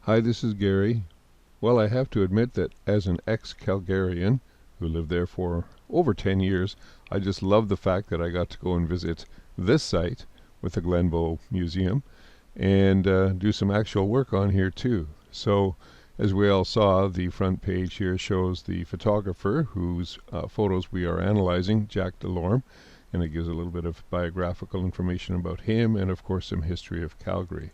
Hi, this is Gary. Well, I have to admit that as an ex-Calgarian who lived there for over 10 years, I just love the fact that I got to go and visit this site with the Glenbow Museum and do some actual work on here too. So, as we all saw, the front page here shows the photographer whose photos we are analyzing, Jack Delorme, and it gives a little bit of biographical information about him and, of course, some history of Calgary.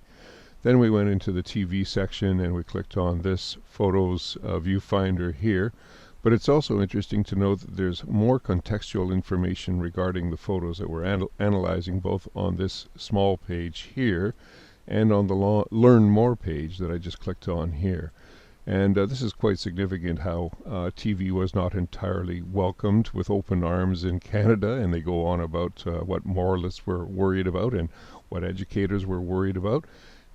Then we went into the TV section and we clicked on this photos viewfinder here. But it's also interesting to note that there's more contextual information regarding the photos that we're analyzing, both on this small page here and on the Learn More page that I just clicked on here. And this is quite significant how TV was not entirely welcomed with open arms in Canada, and they go on about what moralists were worried about and what educators were worried about.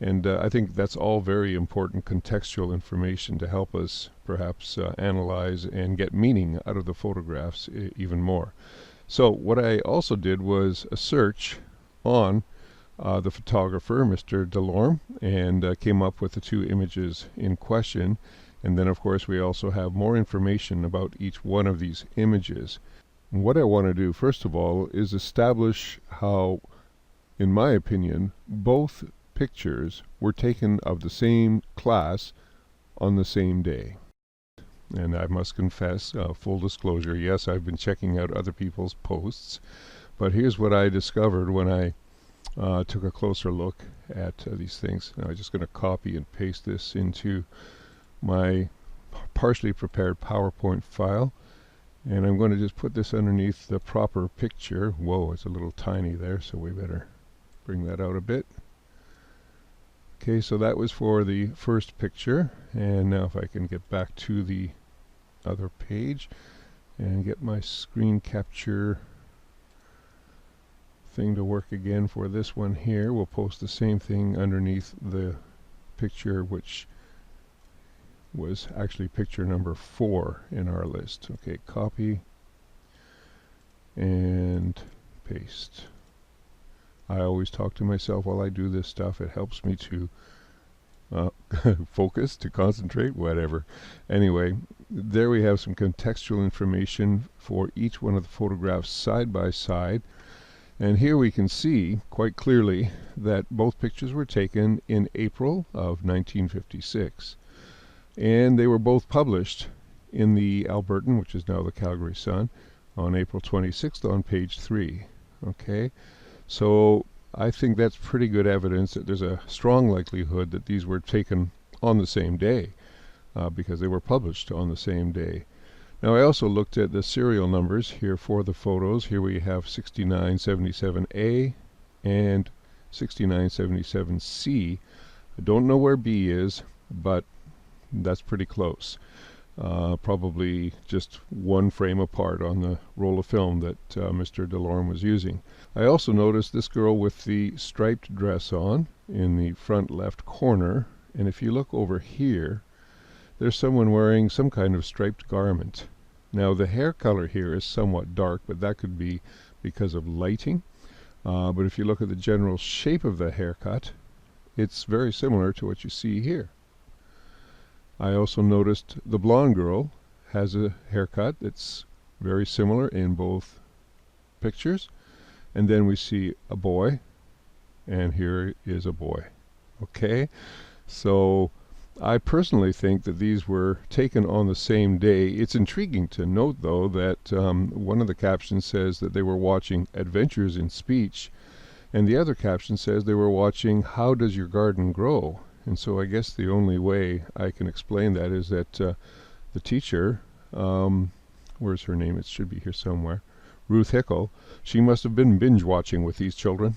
And I think that's all very important contextual information to help us perhaps analyze and get meaning out of the photographs even more. So what I also did was a search on the photographer, Mr. Delorme, and came up with the two images in question. And then, of course, we also have more information about each one of these images. And what I want to do, first of all, is establish how, in my opinion, both pictures were taken of the same class on the same day. And I must confess, full disclosure, yes, I've been checking out other people's posts, but here's what I discovered when I took a closer look at these things. Now I'm just going to copy and paste this into my partially prepared PowerPoint file, and I'm going to just put this underneath the proper picture. Whoa, it's a little tiny there, so we better bring that out a bit. Okay, so that was for the first picture, and now if I can get back to the other page and get my screen capture thing to work again for this one here, we'll post the same thing underneath the picture, which was actually picture number 4 in our list. Okay, copy and paste. I always talk to myself while I do this stuff. It helps me to focus, to concentrate, whatever. Anyway, there we have some contextual information for each one of the photographs side by side. And here we can see quite clearly that both pictures were taken in April of 1956. And they were both published in the Albertan, which is now the Calgary Sun, on April 26th on page 3. Okay. So I think that's pretty good evidence that there's a strong likelihood that these were taken on the same day because they were published on the same day. Now I also looked at the serial numbers here for the photos. Here we have 6977A and 6977C. I don't know where B is, but that's pretty close. Probably just one frame apart on the roll of film that Mr. Delorme was using. I also noticed this girl with the striped dress on in the front left corner, and if you look over here, there's someone wearing some kind of striped garment. Now the hair color here is somewhat dark, but that could be because of lighting. But if you look at the general shape of the haircut, it's very similar to what you see here. I also noticed the blonde girl has a haircut that's very similar in both pictures. And then we see a boy, and here is a boy. Okay, so I personally think that these were taken on the same day. It's intriguing to note, though, that one of the captions says that they were watching Adventures in Speech, and the other caption says they were watching How Does Your Garden Grow? And so I guess the only way I can explain that is that the teacher, where's her name? It should be here somewhere. Ruth Hickel, she must have been binge watching with these children.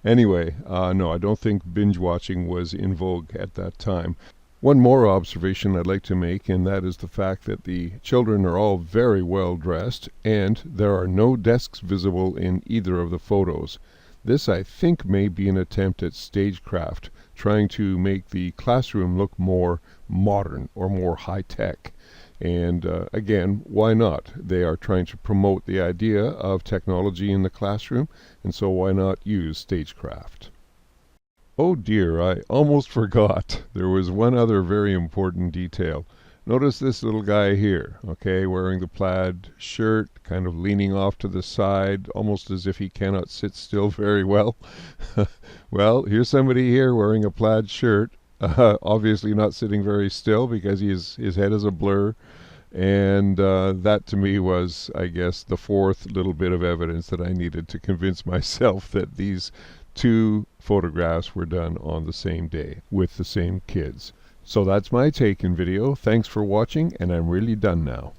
Anyway, no, I don't think binge watching was in vogue at that time. One more observation I'd like to make, and that is the fact that the children are all very well dressed, and there are no desks visible in either of the photos. This, I think, may be an attempt at stagecraft, trying to make the classroom look more modern or more high-tech. And again, why not? They are trying to promote the idea of technology in the classroom, and so why not use stagecraft? Oh dear, I almost forgot. There was one other very important detail. Notice this little guy here, okay, wearing the plaid shirt, kind of leaning off to the side, almost as if he cannot sit still very well. Well, here's somebody here wearing a plaid shirt, obviously not sitting very still because his head is a blur. And that to me was, I guess, the fourth little bit of evidence that I needed to convince myself that these two photographs were done on the same day with the same kids. So that's my take in video. Thanks for watching, and I'm really done now.